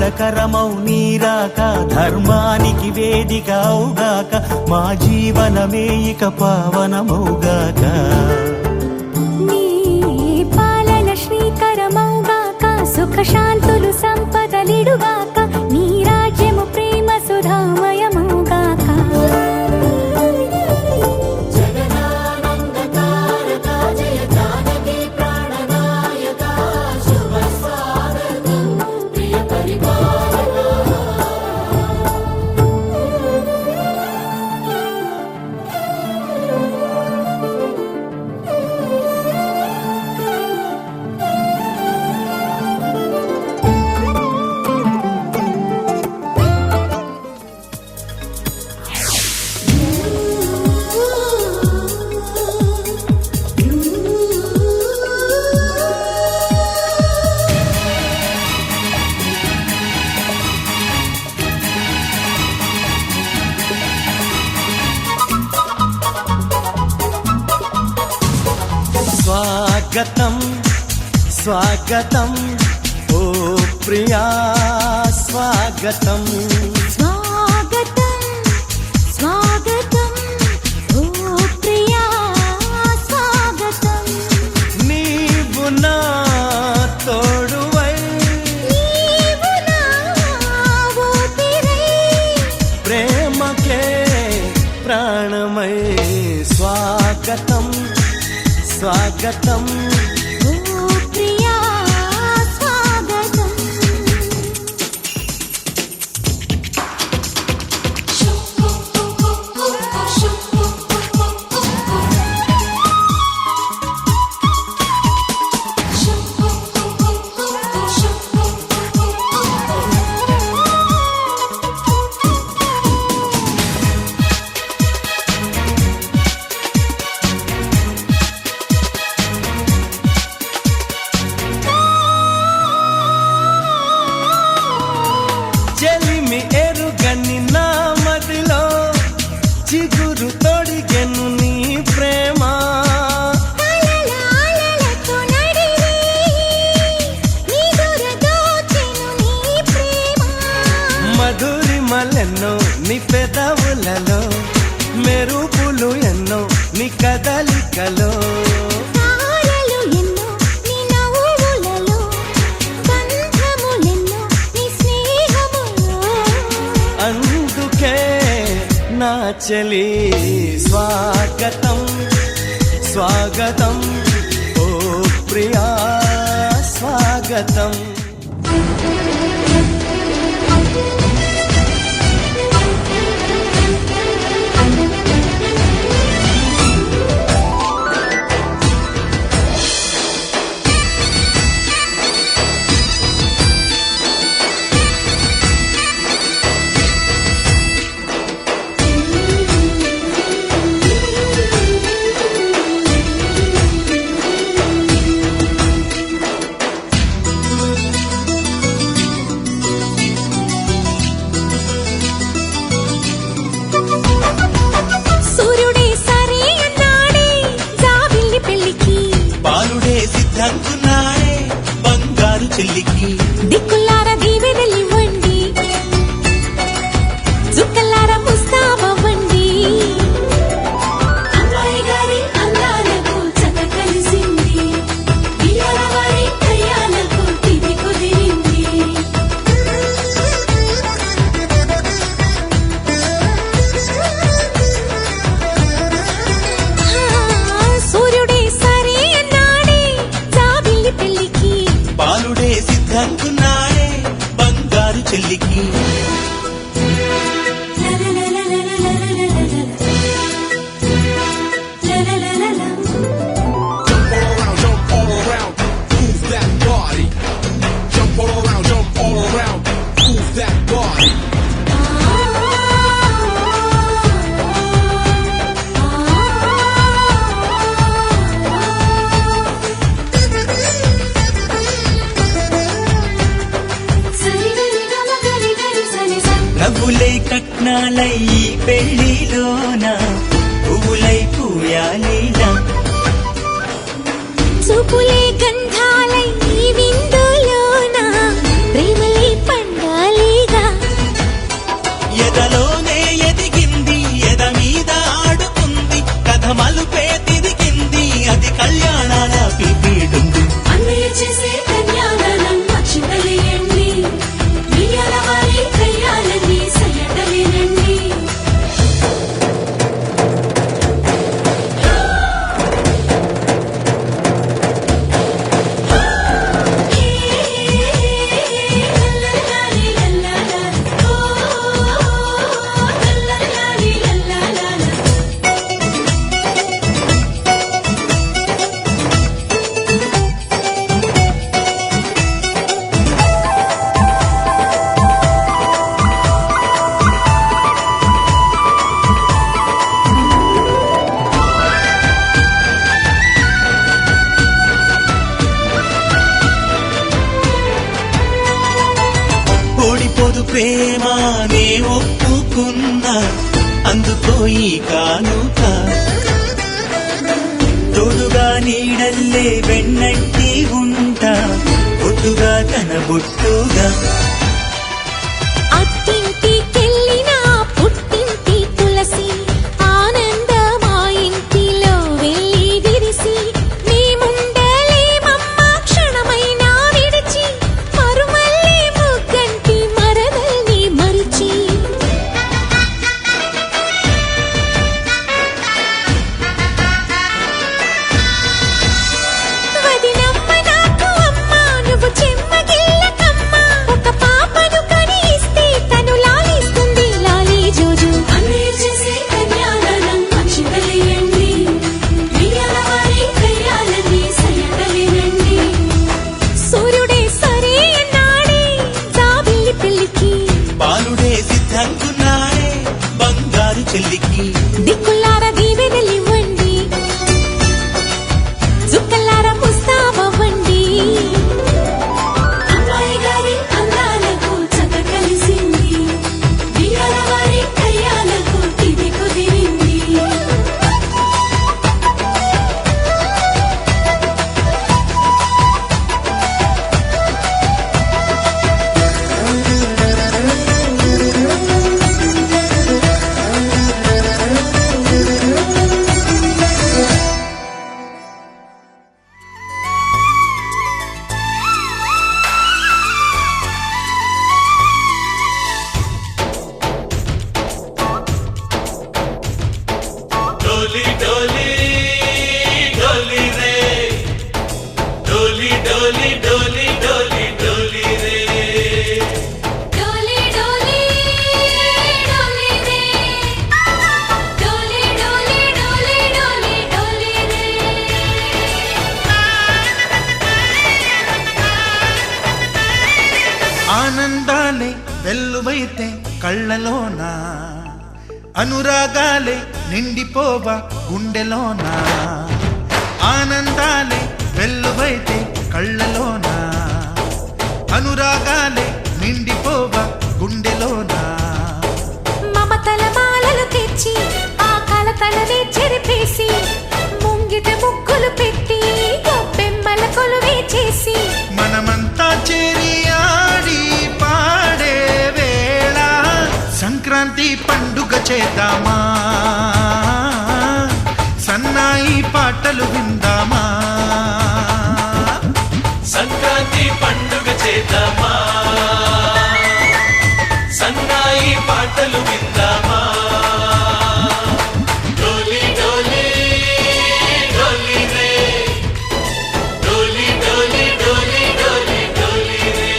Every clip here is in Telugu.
మంగళకరమౌ నీరాక ధర్మానికి వేదిక అవుగాక మా జీవనమే ఇక పావనమౌగాక నీ పాలన శ్రీకరమౌగాక సుఖ శాంతులు సంపదలిడుగాక నీ రాజ్యము ప్రేమ సుధామయమౌగాక స్వాగతం స్వాగతం ఓ ప్రియా స్వాగతం స్వాగతం స్వాగతం ఓ ప్రియా స్వాగతం నీవు నా తోడువై నీవు నా ఊపిరై ప్రేమకే ప్రాణమై స్వాగతం స్వాగతం ఓ ప్రియా స్వాగతం చెలిమి ఎరుగని నా మదిలో చిగురు తొడిగెను నీ ప్రేమ కలలాలలతో నడివే నిదుర దోచెను నీ ప్రేమ మధురిమలెన్నో నీ పెదవులలో మెరుపులు ఎన్నో నీ కదలికలో తారలు ఎన్నో నీ నవ్వులలో బంధములెన్నో నీ స్నేహములో అందుకే నా చెలి స్వాగతం స్వాగతం ఓ ప్రియా స్వాగతం సూర్యుడే సరే అన్నాడే జాబిల్లి పెళ్లికి బాలుడే సిద్ధంకున్నాడే బంగారు చెల్లికి దిక్కులార దీవెనలివ్వండి చుక్కలార ముస్తాబవ్వండి అమ్మాయి గారి అందాలకు చక్క కలిసింది ఇయ్యాల వారి కయ్యాలకు తిది కుదిరింది సూర్యుడే సరే అన్నాడే జాబిల్లి పెళ్లికి బాలుడే సిద్ధంకున్నాడే బంగారు చెల్లికి Jump all around, move that body. Jump all around, move that body. నవ్వులై కట్నాలై ఈ పెళ్లిలోన పువ్వులై పూయాలీలా చూపులే గంధాలై ఈ విందులోన ప్రేమలే పండాలి ప్రేమ నే ఒప్పుకున్నా అందుకో ఈ కానుక తోడుగా నీడల్లే వెన్నంటి ఉంటా బొట్టుగా తన బొట్టుగా అత్తింటికెళ్ళిన పుట్టింటి తులసి ఆనందమా ఇంటిలో వెళ్ళి విరిసి మేముండలేమమ్మ క్షణమైనా విడిచి మరుమల్లే ముగ్గంటి మరదల్ని మరిచి వదినమ్మ నాకు అమ్మ నువ్వు చెమ్మగిల్లకమ్మ ఒక పాపను కని ఇస్తే తను లాలిస్తుంది లాలి జోజు అన్నయ్య చేసే కన్యాదానం అక్షింతలేయండి వియ్యాల వారి కయ్యాలని సయ్యటలేనండి సూర్యుడే సరే అన్నాడే జాబిల్లి పెళ్లికి బాలుడే సిద్ధంకున్నాడే బంగారు చెల్లికి దిక్కులార దీవెనలివ్వండి జుక్కలార ముస్తాబవ్వండి అమ్మాయి గారి అందాలకు చత కలిసింది వియ్యాల వారి కయ్యాలకు తిది కుదిరింది డోలి డోలి డోలి రే డోలి డోలి డోలి డోలి డోలి రే డోలి డోలి డోలి రే డోలి డోలి డోలి డోలి డోలి రే ఆనందాలే వెల్లువైతే కళ్ళలోనా అనురాగాలే నిండిపోవా గుండెలోనా ఆనందాలే వెల్లువైతే కళ్ళలోనా అనురాగాలే నిండిపోవా గుండెలోనా మమతల మాలలు తెచ్చి ఆ కలతలనే చెరిపేసి ముంగిట ముగ్గులు పెట్టి గొప్పెమ్మల కొలువే చేసి మనమంతా చేరి ఆడి పాడే వేళ సంక్రాంతి పండుగ చేద్దామా సన్నాయి పాటలు విందామా సంక్రాంతి పండుగ చేద్దామా సన్నాయి పాటలు విందామా డోలి డోలి డోలి రే డోలి డోలి డోలి డోలి డోలి రే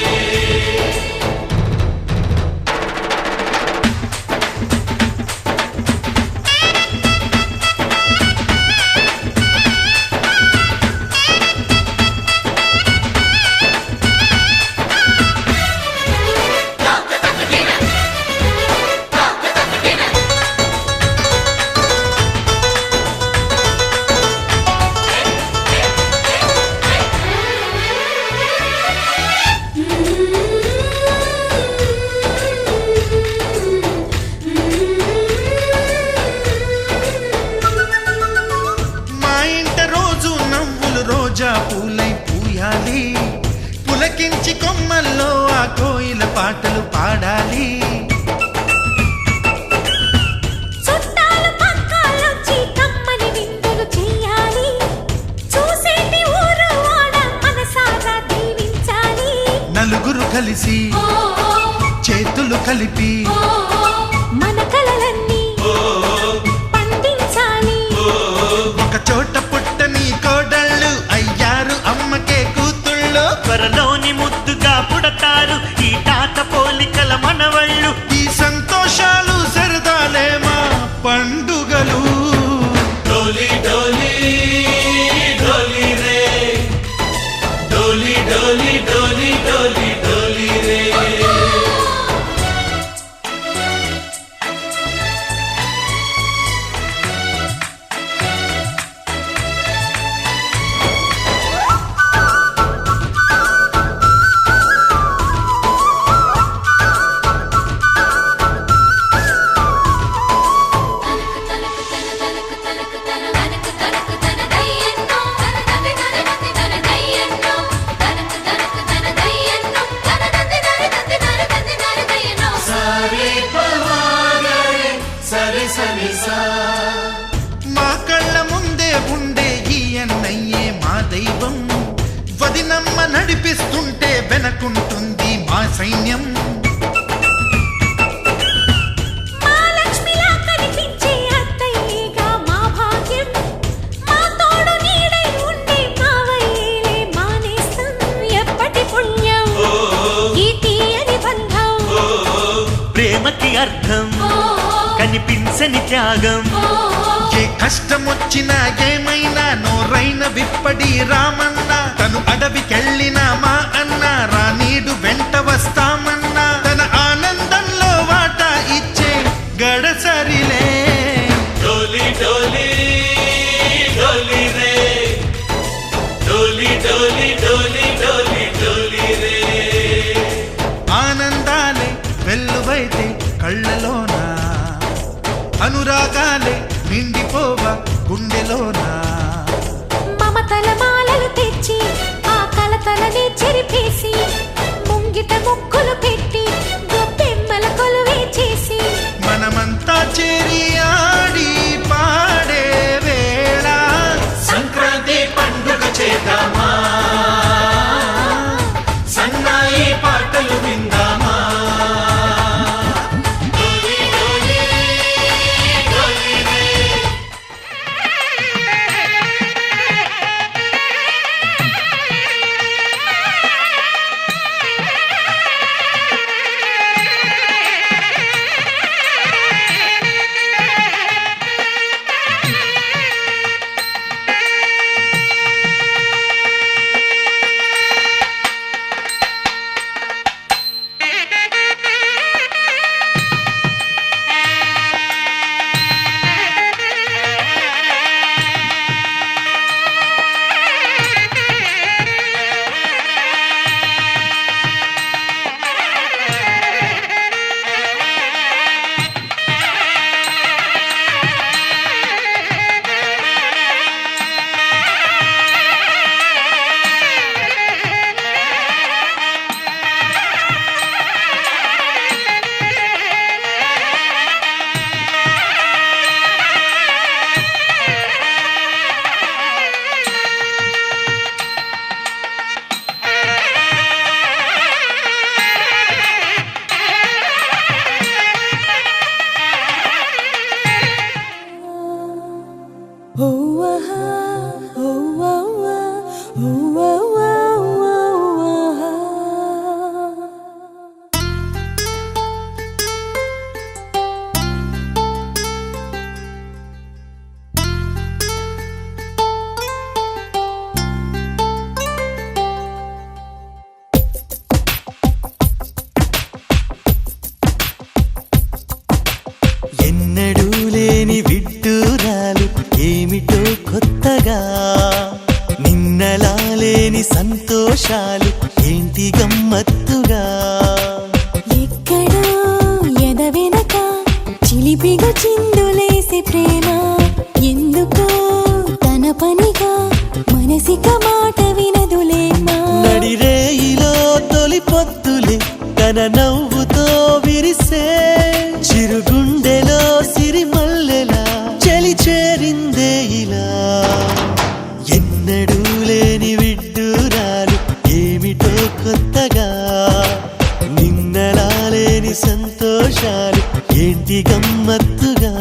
మా ఇంట రోజు నవ్వులు రోజా పూలై పూయాలి పులకించి కొమ్మల్లో ఆ కోయిల పాటలు పాడాలి చుట్టాలు పక్కాలొచ్చి కమ్మని విందులు చెయ్యాలి చూసేటి ఊరు వాడ మనసారా దీవించాలి నలుగురు కలిసి చేతులు కలిపి మన కలలన్నీ పండించాలి ఒక చోట పుట్టని కోడళ్ళు అయ్యారు అమ్మకే కూతుళ్ళు త్వరలోని ముద్దుగా పుడతారు ఈ తాత పోలికల మనవళ్ళు ఈ సంతోషాలు సరదాలే మా పండుగలు డోలి డోలి డోలి రే డోలి డోలి డోలి డోలి డోలి రే సైన్యం. మా లక్ష్మిలా కనిపించే అత్తయ్యగా మా భాగ్యం. మా తోడు నీడై ఉండే మావయ్యేలే మానేస్తం. ఎప్పటి పుణ్యం ఈ తీయని బంధం. ప్రేమకి అర్థం కనిపించని త్యాగం. ఏ కష్టం వచ్చినా ఏమైనా నోరైన విప్పడి రామన్నా. తను అడవికెళ్ళిన మా అన్న రానీడు వెంట వస్తామన్నా. తన ఆనందంలో వాటా ఇచ్చే గడసరిలే. డోలి డోలి డోలి రే, డోలి డోలి డోలి డోలి డోలి రే. ఆనందాలే వెల్లువైతే కళ్ళలోనా, అనురాగాలే నిండిపోవా గుండెలోనా. మమతల మాలలు తెచ్చి ఆ కలతలని చెరిపేసి ముంగిట ముక్కులు పెట్టి గొప్పెమ్మల కొలువే చేసి మనమంతా చేరి ఆడి పాడే వేళ సంక్రాంతి పండుగ చేద్దామా, సన్నాయి పాటలు విందామా. డోలి డోలి డోలి రే. ఎన్నడూ లేని విడ్డూరాలు ఏమిటో కొత్తగా. నిన్నలా లేని సంతోషాలు ఏంటి గమ్మత్తుగా. ఎక్కడో ఎదవెనక చిలిపిగా చిందులేసే ప్రేమ ఎందుకో తన పనిగా మనసిక మాట వినదులేమా. నడిరేయిలో తొలి పొద్దులే తన నవ్వుతో విరిసే చిరుగుండెలో సిరిమల్లెలా చలి చేరిందే ఇలా. ఎన్నడూ లేని విడ్డూరాలు ఏమిటో కొత్తగా. నిన్నలా లేని సంతోషాలు ఏంటి గమ్మత్తుగా.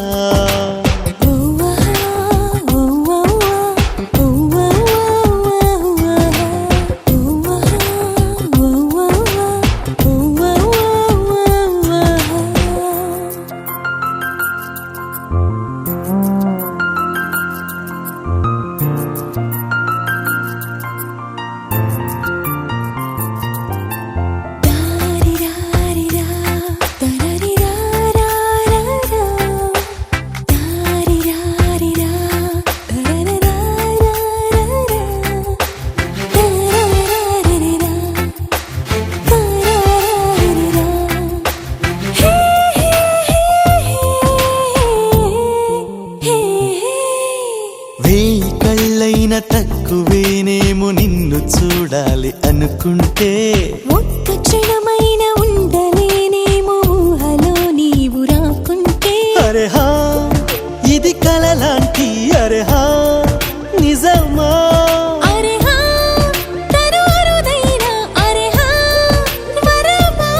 తక్కువేనేమో నిన్ను చూడాలి అనుకుంటే. ఒక్క క్షణమైన ఉండలేనేమో ఊహలో నీవు రాకుంటే. అరే హా ఇది కలలాంటి అరే హా నిజమా. అరే హా తరువరుదైన అరే హా వరమా.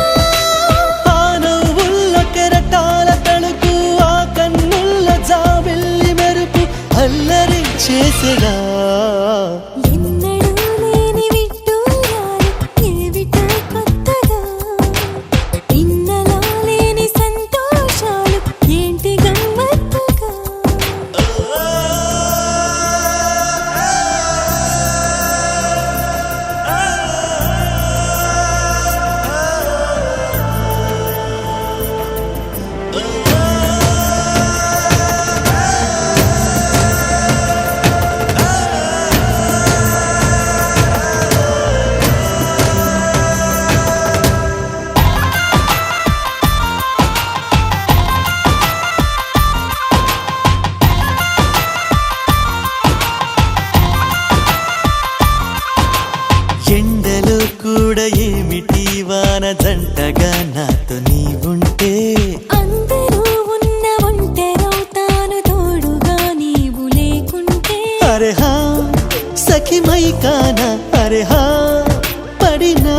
సఖి మైకాన అరే హా పడినా